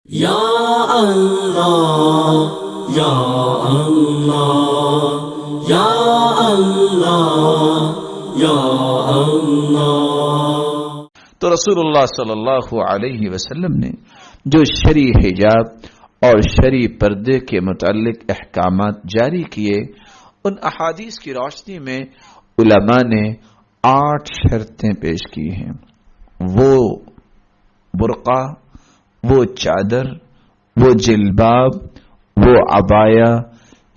یا اللہ یا اللہ یا اللہ یا اللہ۔ تو رسول اللہ صلی اللہ علیہ وسلم نے جو شرعی حجاب اور شرعی پردے کے متعلق احکامات جاری کیے، ان احادیث کی روشنی میں علماء نے 8 شرطیں پیش کی ہیں۔ وہ برقع، وہ چادر، وہ جلباب، وہ عبایا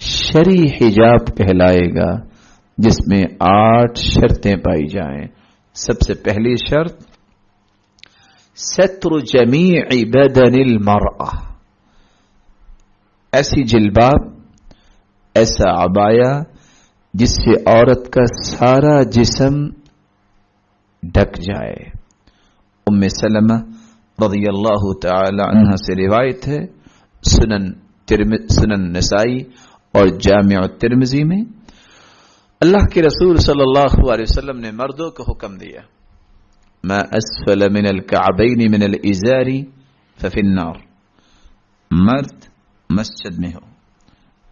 شرعی حجاب کہلائے گا، جس میں 8 شرطیں پائی جائیں۔ سب سے پہلی شرط ستر جمیع بدن المرأة، ایسی جلباب، ایسا عبایا جس سے عورت کا سارا جسم ڈھک جائے۔ ام سلمہ رضی اللہ تعالی عنہ سے روایت ہے، سنن نسائی اور جامع الترمذی میں، اللہ کے رسول صلی اللہ علیہ وسلم نے مردوں کو حکم دیا، ما اسفل من الكعبین من الازار ففی النار۔ مرد مسجد میں ہو،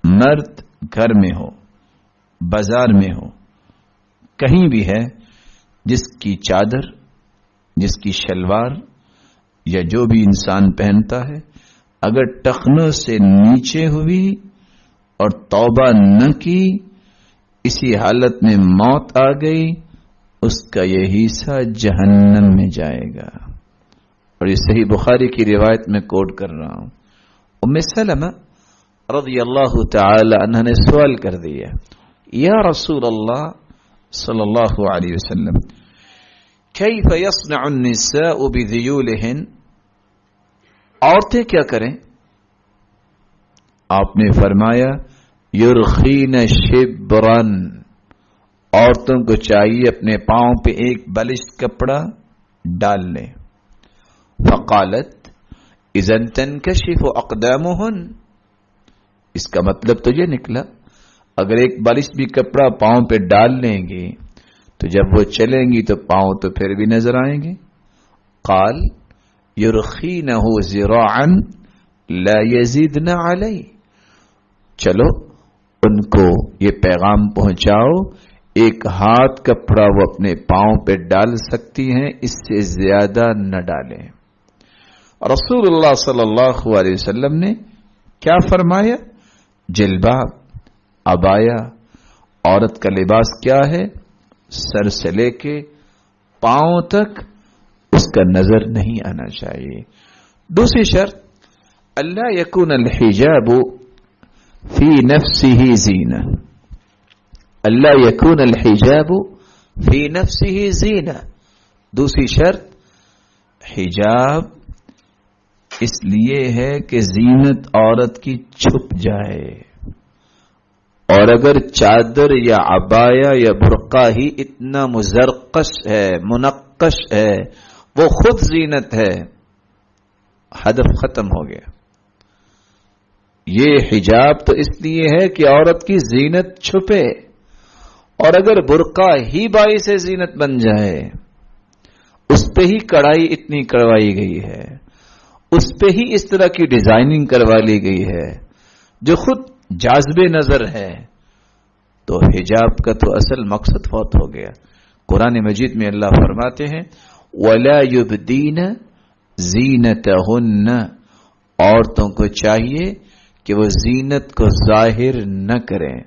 مرد گھر میں ہو، بازار میں ہو، کہیں بھی ہے، جس کی چادر، جس کی شلوار یا جو بھی انسان پہنتا ہے، اگر ٹخنوں سے نیچے ہوئی اور توبہ نہ کی، اسی حالت میں موت آ گئی، اس کا یہ حصہ جہنم میں جائے گا۔ اور یہ صحیح بخاری کی روایت میں کوٹ کر رہا ہوں۔ ام سلمہ رضی اللہ تعالی عنہ نے سوال کر دیا، یا رسول اللہ صلی اللہ علیہ وسلم، کیف یصنع النساء بذیولہن، عورتیں کیا کریں؟ آپ نے فرمایا، یرخین شبرن، عورتوں کو چاہیے اپنے پاؤں پہ ایک بلشت کپڑا ڈال لیں۔ فقالت اذن تنکشف اقدامہن، اس کا مطلب تو یہ نکلا اگر ایک بلشت بھی کپڑا پاؤں پہ ڈال لیں گے تو جب وہ چلیں گی تو پاؤں تو پھر بھی نظر آئیں گے۔ قال یرخینہ ذراعا لا یزیدن علی، چلو ان کو یہ پیغام پہنچاؤ، ایک ہاتھ کپڑا وہ اپنے پاؤں پہ ڈال سکتی ہیں، اس سے زیادہ نہ ڈالیں۔ رسول اللہ صلی اللہ علیہ وسلم نے کیا فرمایا؟ جلباب، عبایا، عورت کا لباس کیا ہے؟ سر سے لے کے پاؤں تک اس کا نظر نہیں آنا چاہیے۔ دوسری شرط، اللہ یکون الحجاب فی نفسہ زینہ، اللہ یکون الحجاب فی نفسہ زینہ۔ دوسری شرط، حجاب اس لیے ہے کہ زینت عورت کی چھپ جائے، اور اگر چادر یا عبایا یا برقع ہی اتنا مزرقش ہے، منقش ہے، وہ خود زینت ہے، ہدف ختم ہو گیا۔ یہ حجاب تو اس لیے ہے کہ عورت کی زینت چھپے، اور اگر برقع ہی باعث زینت بن جائے، اس پہ ہی کڑھائی اتنی کروائی گئی ہے، اس پہ ہی اس طرح کی ڈیزائننگ کروا لی گئی ہے جو خود جاذب نظر ہے، تو حجاب کا تو اصل مقصد فوت ہو گیا۔ قرآن مجید میں اللہ فرماتے ہیں، وَلَا يُبْدِينَ زِينَتَهُنَّ، عورتوں کو چاہیے کہ وہ زینت کو ظاہر نہ کریں۔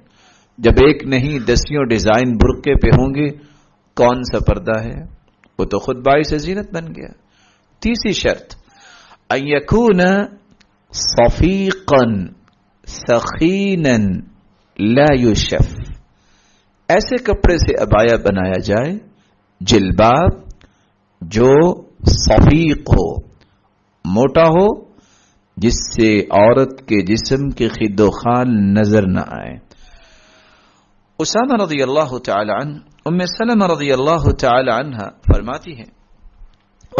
جب ایک نہیں دسیوں ڈیزائن برقعے پہ ہوں گے، کون سا پردہ ہے؟ وہ تو خود باعث زینت بن گیا۔ تیسری شرط، ان یکون صفیقا ثخینا لا یشف، ایسے کپڑے سے عبایا بنایا جائے، جلباب جو صفیق ہو، موٹا ہو، جس سے عورت کے جسم کے خد و خال نظر نہ آئے۔ اسامہ رضی اللہ تعالی عنہ، ام سلمہ رضی اللہ تعالی عنہ فرماتی ہیں،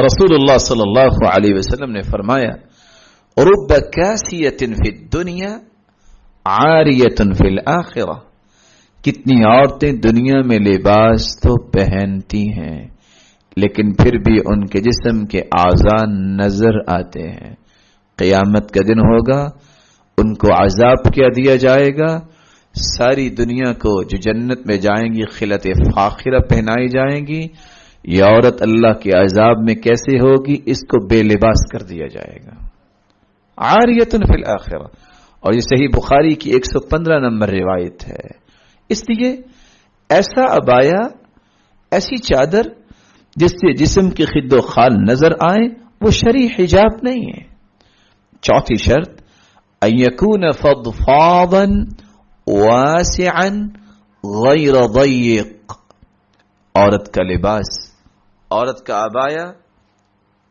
رسول اللہ صلی اللہ علیہ وسلم نے فرمایا، رب کاسیۃ فی الدنیا عاریۃ فی الآخرہ، کتنی عورتیں دنیا میں لباس تو پہنتی ہیں لیکن پھر بھی ان کے جسم کے اعضاء نظر آتے ہیں۔ قیامت کا دن ہوگا، ان کو عذاب کیا دیا جائے گا، ساری دنیا کو جو جنت میں جائیں گی خلعت فاخرہ پہنائی جائیں گی، یہ عورت اللہ کے عذاب میں کیسے ہوگی؟ اس کو بے لباس کر دیا جائے گا، عاریۃ فی الآخرہ. اور یہ صحیح بخاری کی 115 نمبر روایت ہے. اس لیے ایسا عبایا، ایسی چادر جس سے جسم کی خد و خال نظر آئے، وہ شرعی حجاب نہیں ہے. چوتھی شرط ان یکون فضفاضا واسعا غیر ضیق. عورت کا لباس، عورت کا عبایا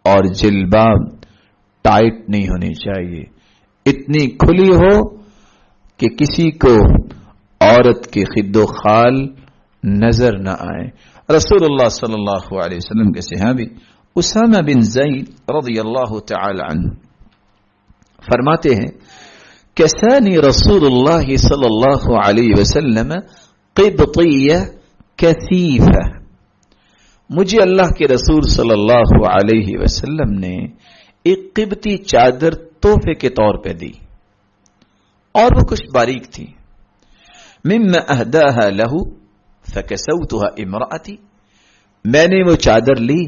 اور جلباب ٹائٹ نہیں ہونی چاہیے، اتنی کھلی ہو کہ کسی کو عورت کی خد و خال نظر نہ آئے. رسول اللہ صلی اللہ علیہ وسلم کے صحابی اسامہ بن زید رضی اللہ تعالی عنہ فرماتے ہیں کسانی رسول اللہ صلی اللہ علیہ وسلم قبطیہ کثیفہ. مجھے اللہ کے رسول صلی اللہ علیہ وسلم نے ایک قبطی چادر تحفے کے طور پہ دی، اور وہ کچھ باریک تھی. مما اہداها له فکسوتها امرأتی. میں نے وہ چادر لی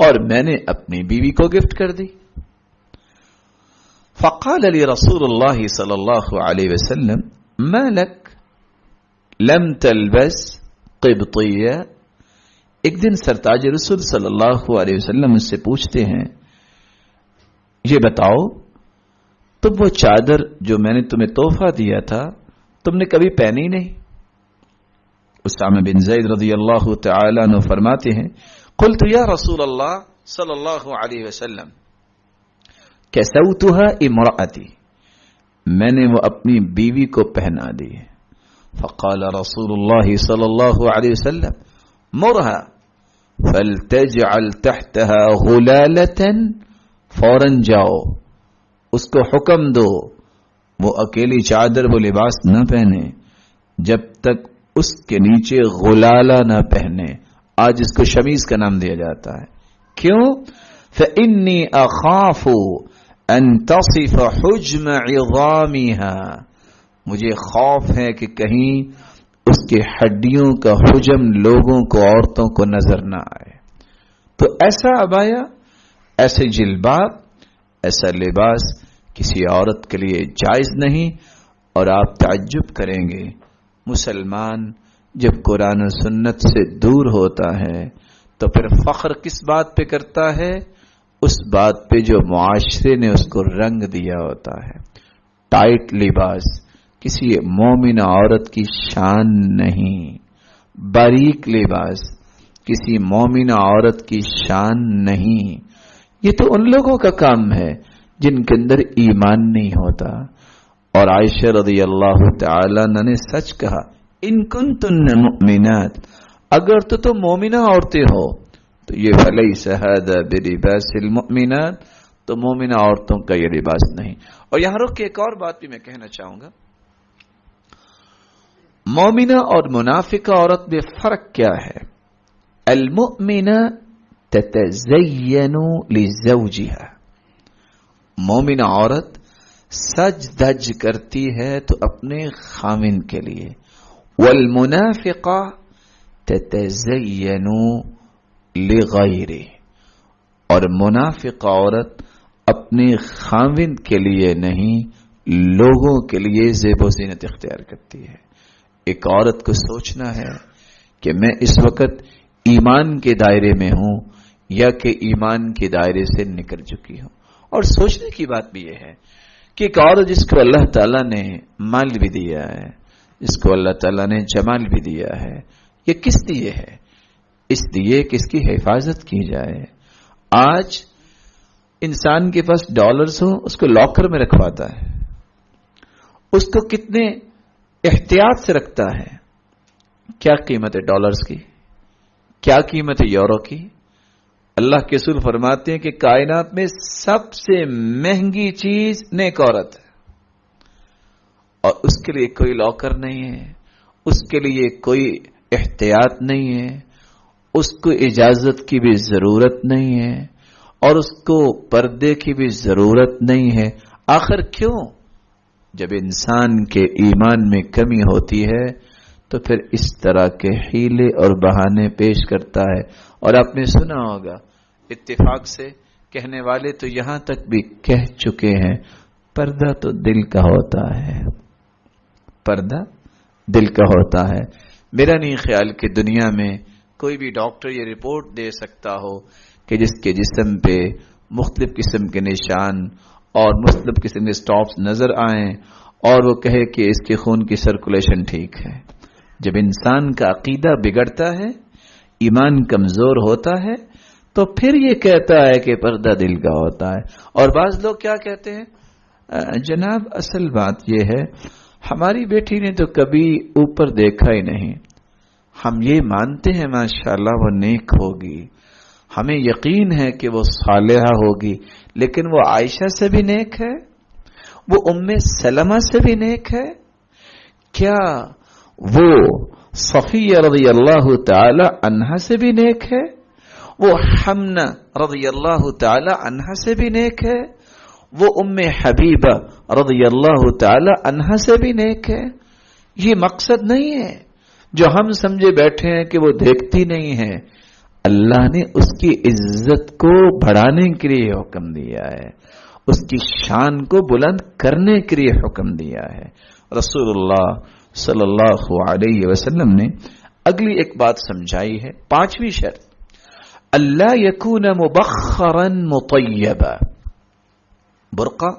اور میں نے اپنی بیوی کو گفٹ کر دی. فقال لي رسول الله صلی اللہ علیہ وسلم ما لك لم تلبس قبطیہ. ایک دن سرتاج رسول صلی اللہ علیہ وسلم مجھ سے پوچھتے ہیں یہ بتاؤ تم وہ چادر جو میں نے تمہیں تحفہ دیا تھا تم نے کبھی پہنی نہیں؟ اسامہ بن زید رضی اللہ تعالی عنہ فرماتے ہیں قلت یا رسول اللہ صلی اللہ علیہ وسلم کسوتها امرأتی. میں نے وہ اپنی بیوی کو پہنا دی. فقال رسول اللہ صلی اللہ علیہ وسلم مرها فلتجعل تحتها غلالة. فوراً جاؤ اس کو حکم دو وہ اکیلی چادر وہ لباس نہ پہنے جب تک اس کے نیچے غلالہ نہ پہنے. آج اس کو شمیز کا نام دیا جاتا ہے. کیوں؟ فإنی اخاف ان تصف حجم عظامها. مجھے خوف ہے کہ کہیں اس کے ہڈیوں کا حجم لوگوں کو، عورتوں کو نظر نہ آئے. تو ایسا عبایا، ایسے جلباب، ایسا لباس کسی عورت کے لیے جائز نہیں. اور آپ تعجب کریں گے مسلمان جب قرآن و سنت سے دور ہوتا ہے تو پھر فخر کس بات پہ کرتا ہے؟ اس بات پہ جو معاشرے نے اس کو رنگ دیا ہوتا ہے. ٹائٹ لباس کسی مومن عورت کی شان نہیں، باریک لباس کسی مومن عورت کی شان نہیں. یہ تو ان لوگوں کا کام ہے جن کے اندر ایمان نہیں ہوتا. اور عائشہ رضی اللہ تعالی عنہ نے سچ کہا ان کنتن مؤمنات، اگر تو تم مومنہ عورتیں ہو تو یہ فلیس ھذا بلباس المؤمنات، تو مومنہ عورتوں کا یہ لباس نہیں. اور یہاں رک کے ایک اور بات بھی میں کہنا چاہوں گا. مومنہ اور منافقہ عورت میں فرق کیا ہے؟ المؤمنہ تتزین لزوجها. مومنہ عورت سج دج کرتی ہے تو اپنے خاوند کے لیے. والمنافقہ تتزین لغیرہ. اور منافقہ عورت اپنے خاوند کے لیے نہیں لوگوں کے لیے زیب و زینت اختیار کرتی ہے. ایک عورت کو سوچنا ہے کہ میں اس وقت ایمان کے دائرے میں ہوں یا کہ ایمان کے دائرے سے نکل چکی ہوں. اور سوچنے کی بات بھی یہ ہے کہ ایک عورت جس کو اللہ تعالیٰ نے مال بھی دیا ہے، جس کو اللہ تعالیٰ نے جمال بھی دیا ہے، یہ کس لیے ہے؟ اس لیے کہ اس کی حفاظت کی جائے. آج انسان کے پاس ڈالرز ہوں اس کو لاکر میں رکھواتا ہے، اس کو کتنے احتیاط سے رکھتا ہے. کیا قیمت ہے ڈالرز کی؟ کیا قیمت ہے یورو کی؟ اللہ کے رسول فرماتے ہیں کہ کائنات میں سب سے مہنگی چیز نیک عورت ہے، اور اس کے لیے کوئی لاکر نہیں ہے، اس کے لیے کوئی احتیاط نہیں ہے، اس کو اجازت کی بھی ضرورت نہیں ہے. اور اس کو پردے کی بھی ضرورت نہیں ہے. آخر کیوں؟ جب انسان کے ایمان میں کمی ہوتی ہے تو پھر اس طرح کے حیلے اور بہانے پیش کرتا ہے. اور آپ نے سنا ہوگا اتفاق سے کہنے والے تو یہاں تک بھی کہہ چکے ہیں پردہ تو دل کا ہوتا ہے، پردہ دل کا ہوتا ہے. میرا نہیں خیال کہ دنیا میں کوئی بھی ڈاکٹر یہ رپورٹ دے سکتا ہو کہ جس کے جسم پہ مختلف قسم کے نشان اور مختلف قسم کے سٹاپس نظر آئیں اور وہ کہے کہ اس کے خون کی سرکولیشن ٹھیک ہے. جب انسان کا عقیدہ بگڑتا ہے، ایمان کمزور ہوتا ہے، تو پھر یہ کہتا ہے کہ پردہ دل کا ہوتا ہے. اور بعض لوگ کیا کہتے ہیں، جناب اصل بات یہ ہے ہماری بیٹی نے تو کبھی اوپر دیکھا ہی نہیں، ہم یہ مانتے ہیں ماشاءاللہ وہ نیک ہوگی، ہمیں یقین ہے کہ وہ صالحہ ہوگی، لیکن وہ عائشہ سے بھی نیک ہے، وہ ام سلمہ سے بھی نیک ہے، کیا وہ صفیہ رضی اللہ تعالی عنہا سے بھی نیک ہے، وہ حمنہ رضی اللہ تعالی عنہا سے بھی نیک ہے، وہ ام حبیبہ رضی اللہ تعالی عنہا سے بھی نیک ہے؟ یہ مقصد نہیں ہے جو ہم سمجھے بیٹھے ہیں کہ وہ دیکھتی نہیں ہے. اللہ نے اس کی عزت کو بڑھانے کے لیے حکم دیا ہے، اس کی شان کو بلند کرنے کے لیے حکم دیا ہے. رسول اللہ صلی اللہ علیہ وسلم نے اگلی ایک بات سمجھائی ہے، 5ویں شرط، اللہ یکون مبخرا مطیبا. برقع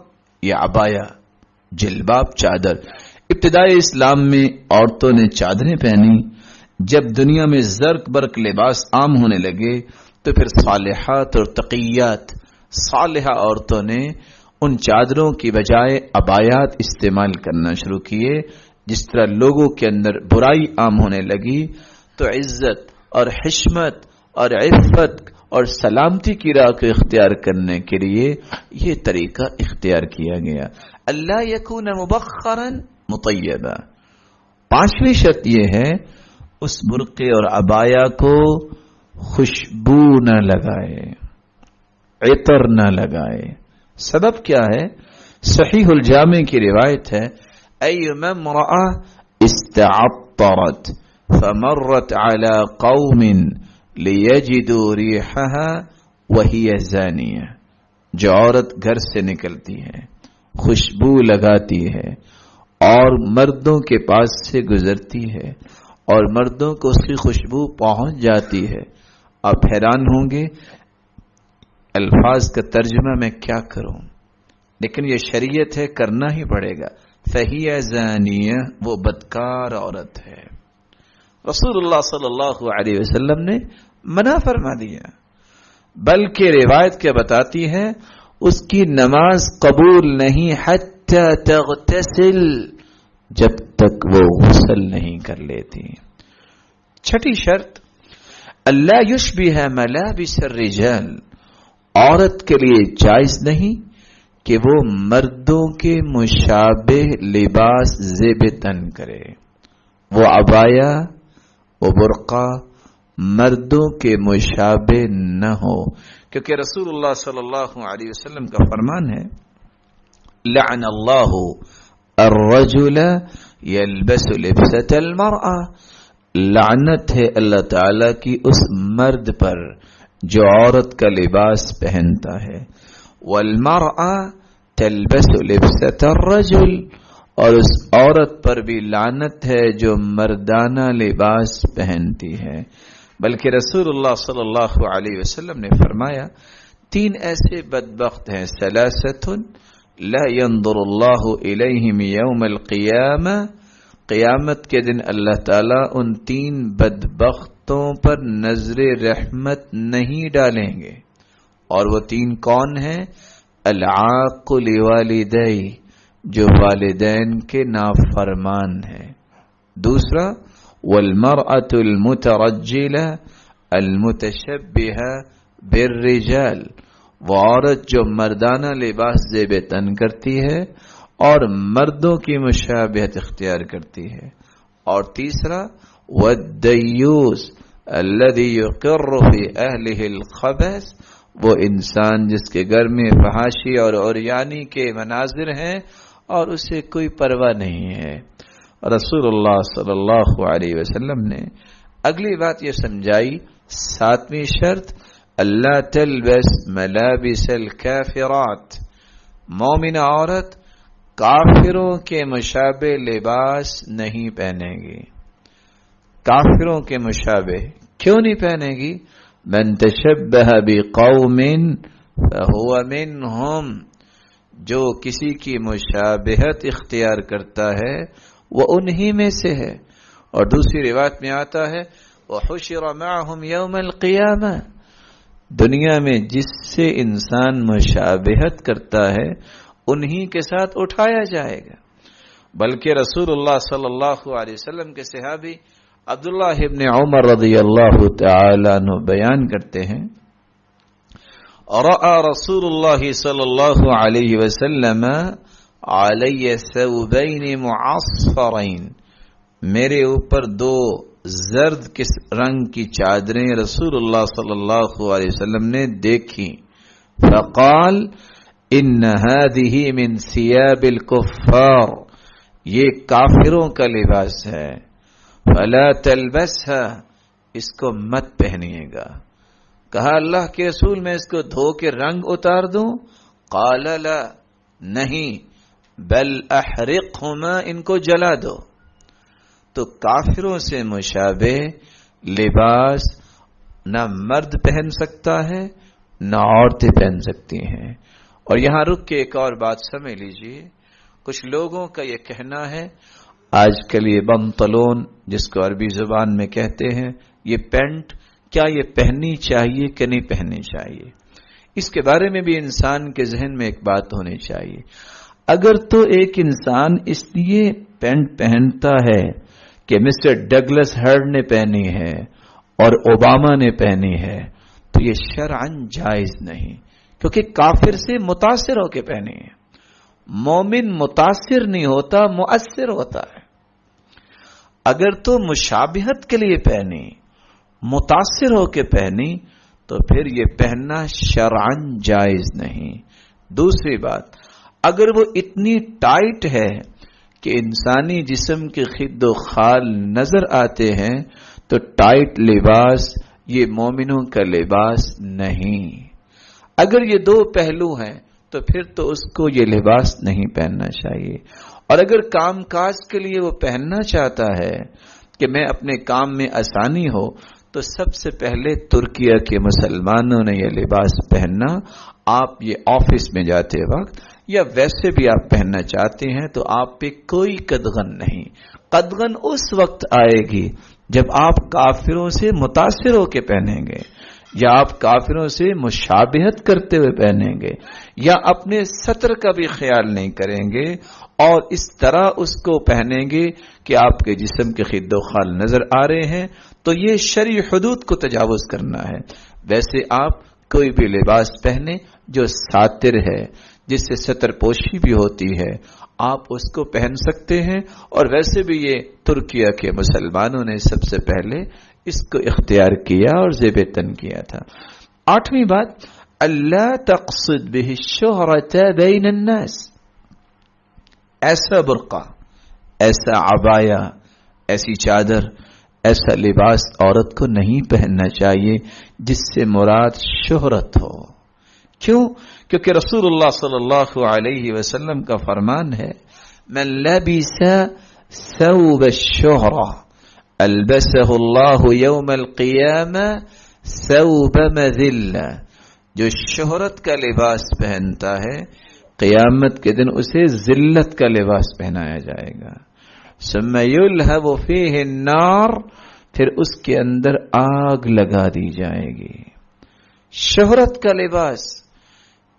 یا عبایا، جلباب، چادر. ابتدائی اسلام میں عورتوں نے چادریں پہنی. جب دنیا میں زرق برق لباس عام ہونے لگے تو پھر صالحات اور تقیات، صالحہ عورتوں نے ان چادروں کی بجائے عبایات استعمال کرنا شروع کیے. جس طرح لوگوں کے اندر برائی عام ہونے لگی تو عزت اور حشمت اور عفت اور سلامتی کی راہ کو اختیار کرنے کے لیے یہ طریقہ اختیار کیا گیا. اللہ یکون مبخرا مطیبا. 5ویں شرط یہ ہے اس برقع اور عبایا کو خوشبو نہ لگائے، عطر نہ لگائے. سبب کیا ہے؟ صحیح الجامع کی روایت ہے، ایما امرأة استعطرت فمرت على قوم لیجدوا ریحها وهي زانیہ. جو عورت گھر سے نکلتی ہے، خوشبو لگاتی ہے اور مردوں کے پاس سے گزرتی ہے اور مردوں کو اس کی خوشبو پہنچ جاتی ہے. آپ حیران ہوں گے الفاظ کا ترجمہ میں کیا کروں، لیکن یہ شریعت ہے، کرنا ہی پڑے گا. فہی زانیہ، وہ بدکار عورت ہے. رسول اللہ صلی اللہ علیہ وسلم نے منع فرما دیا، بلکہ روایت کیا بتاتی ہے اس کی نماز قبول نہیں حتی تغتسل، جب تک وہ غسل نہیں کر لیتی. 6ٹھی شرط، اللہ یشبہ ملابس الرجال. عورت کے لیے جائز نہیں کہ وہ مردوں کے مشابہ لباس زیب تن کرے. وہ عبایا، وہ برقع مردوں کے مشابہ نہ ہو، کیونکہ رسول اللہ صلی اللہ علیہ وسلم کا فرمان ہے، لعن اللہ الرجل یلبس لبسة المرأة. لعنت ہے اللہ تعالی کی اس مرد پر جو عورت کا لباس پہنتا ہے. والمرأة تلبس لبسة الرجل، اور اس عورت پر بھی لعنت ہے جو مردانہ لباس پہنتی ہے. بلکہ رسول اللہ صلی اللہ علیہ وسلم نے فرمایا 3 ایسے بدبخت ہیں، ثلاثۃ لا ينظر اللہ الیہم یوم القیامہ. قیامت کے دن اللہ تعالیٰ ان 3 بدبختوں پر نظر رحمت نہیں ڈالیں گے. اور وہ 3 کون ہیں؟ العاق لوالدی، جو والدین کے نافرمان ہیں. دوسرا والمرأة المترجلة المتشبهة بالرجال، وہ عورت جو مردانہ لباس زیب تن کرتی ہے اور مردوں کی مشابہت اختیار کرتی ہے. اور تیسرا والدیوس الذي يقر في أهله الخبث وہ انسان جس کے گھر میں فحاشی اور عریانی کے مناظر ہیں اور اسے کوئی پرواہ نہیں ہے۔ رسول اللہ صلی اللہ علیہ وسلم نے اگلی بات یہ سمجھائی، 7ویں شرط، اللہ تلبس ملابس الکافرات، مومنہ عورت کافروں کے مشابہ لباس نہیں پہنے گی۔ کافروں کے مشابہ کیوں نہیں پہنے گی؟ من تشبہ بقوم فہو منہم، جو کسی کی مشابہت اختیار کرتا ہے وہ انہی میں سے ہے۔ اور دوسری روایت میں آتا ہے وحشر معہم یوم القیامہ، دنیا میں جس سے انسان مشابہت کرتا ہے انہی کے ساتھ اٹھایا جائے گا۔ بلکہ رسول اللہ صلی اللہ علیہ وسلم کے صحابی عبداللہ ابن عمر رضی اللہ تعالی عنہ بیان کرتے ہیں، رأى رسول اللہ صلی اللہ علیہ وسلم علی ثوبین معصفرین، میرے اوپر 2 زرد کس رنگ کی چادریں رسول اللہ صلی اللہ علیہ وسلم نے دیکھی، فقال ان هذه من ثياب الكفار، یہ کافروں کا لباس ہے، فلا تلبسها، اس کو مت پہنیے گا۔ کہا اللہ کے رسول میں اس کو دھو کے رنگ اتار دوں؟ قال لا، نہیں، بل احرقهما، ان کو جلا دو۔ تو کافروں سے مشابہ لباس نہ مرد پہن سکتا ہے نہ عورتیں پہن سکتی ہیں۔ اور یہاں رک کے ایک اور بات سمجھ لیجئے، کچھ لوگوں کا یہ کہنا ہے آج کل یہ بنطلون جس کو عربی زبان میں کہتے ہیں، یہ پینٹ کیا یہ پہننی چاہیے کہ نہیں پہننی چاہیے؟ اس کے بارے میں بھی انسان کے ذہن میں ایک بات ہونی چاہیے۔ اگر تو ایک انسان اس لیے پینٹ پہنتا ہے کہ مسٹر ڈگلس ہرڈ نے پہنی ہے اور اوباما نے پہنی ہے تو یہ شرعاً جائز نہیں، کیونکہ کافر سے متاثر ہو کے پہنی ہے۔ مومن متاثر نہیں ہوتا، مؤثر ہوتا ہے۔ اگر تو مشابہت کے لیے پہنی، متاثر ہو کے پہنی، تو پھر یہ پہننا شرعاً جائز نہیں۔ دوسری بات، اگر وہ اتنی ٹائٹ ہے کہ انسانی جسم کے خد و خال نظر آتے ہیں تو ٹائٹ لباس یہ مومنوں کا لباس نہیں۔ اگر یہ 2 پہلو ہیں تو پھر تو اس کو یہ لباس نہیں پہننا چاہیے۔ اور اگر کام کاج کے لیے وہ پہننا چاہتا ہے کہ میں اپنے کام میں آسانی ہو، تو سب سے پہلے ترکیہ کے مسلمانوں نے یہ لباس پہننا۔ آپ یہ آفس میں جاتے وقت یا ویسے بھی آپ پہننا چاہتے ہیں تو آپ پہ کوئی قدغن نہیں۔ قدغن اس وقت آئے گی جب آپ کافروں سے متاثر ہو کے پہنیں گے، یا آپ کافروں سے مشابہت کرتے ہوئے پہنیں گے، یا اپنے سطر کا بھی خیال نہیں کریں گے اور اس طرح اس کو پہنیں گے کہ آپ کے جسم کے خد و خال نظر آ رہے ہیں، تو یہ شرعی حدود کو تجاوز کرنا ہے۔ ویسے آپ کوئی بھی لباس پہنے جو ساتر ہے، جس سے ستر پوشی بھی ہوتی ہے، آپ اس کو پہن سکتے ہیں۔ اور ویسے بھی یہ ترکیہ کے مسلمانوں نے سب سے پہلے اس کو اختیار کیا اور زیب تن کیا تھا۔ 8ویں بات، اللہ تقصد به الشہرۃ بین الناس، ایسا برقع، ایسا عبایا، ایسی چادر، ایسا لباس عورت کو نہیں پہننا چاہیے جس سے مراد شہرت ہو۔ کیوں؟ کیونکہ رسول اللہ صلی اللہ علیہ وسلم کا فرمان ہے، من لبس ثوب الشہرہ البسہ اللہ یوم القیامہ ثوب مذلہ، جو شہرت کا لباس پہنتا ہے قیامت کے دن اسے ذلت کا لباس پہنایا جائے گا۔ ثم یلہب فیہ النار، پھر اس کے اندر آگ لگا دی جائے گی۔ شہرت کا لباس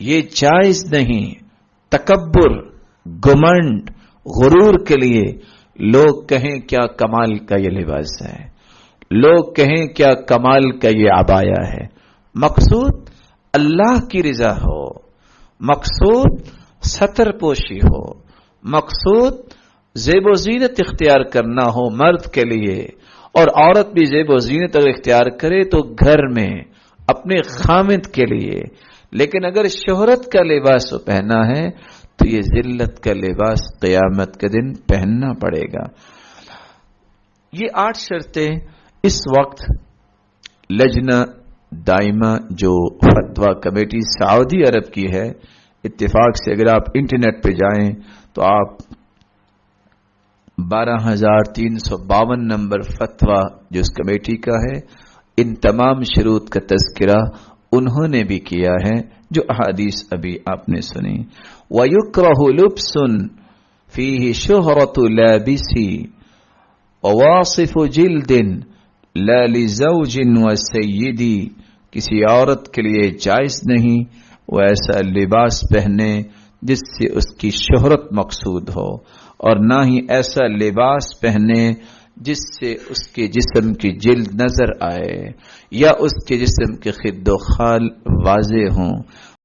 یہ جائز نہیں۔ تکبر، گمنڈ، غرور کے لیے لوگ کہیں کیا کمال کا یہ لباس ہے، لوگ کہیں کیا کمال کا یہ عبایا ہے۔ مقصود اللہ کی رضا ہو، مقصود ستر پوشی ہو، مقصود زیب و زینت اختیار کرنا ہو مرد کے لیے، اور عورت بھی زیب و زینت اگر اختیار کرے تو گھر میں اپنے خامد کے لیے، لیکن اگر شہرت کا لباس پہنا ہے تو یہ ذلت کا لباس قیامت کے دن پہننا پڑے گا۔ یہ 8 شرطیں اس وقت لجنہ دائمہ جو فتویٰ کمیٹی سعودی عرب کی ہے، اتفاق سے اگر آپ انٹرنیٹ پہ جائیں تو آپ 12,352 نمبر فتویٰ جو اس کمیٹی کا ہے، ان تمام شروط کا تذکرہ انہوں نے بھی کیا ہے جو احادیث ابھی آپ نے سنی۔ وَيُكْرَهُ لُبْسٌ فِيهِ شُهْرَةُ لَابِسِ وَوَاصِفُ جِلْدٍ لَا لِزَوْجٍ وَسَيِّدِ، کسی عورت کے لیے جائز نہیں وہ ایسا لباس پہنے جس سے اس کی شہرت مقصود ہو، اور نہ ہی ایسا لباس پہنے جس سے اس کے جسم کی جلد نظر آئے یا اس کے جسم کے خد و خال واضح ہوں۔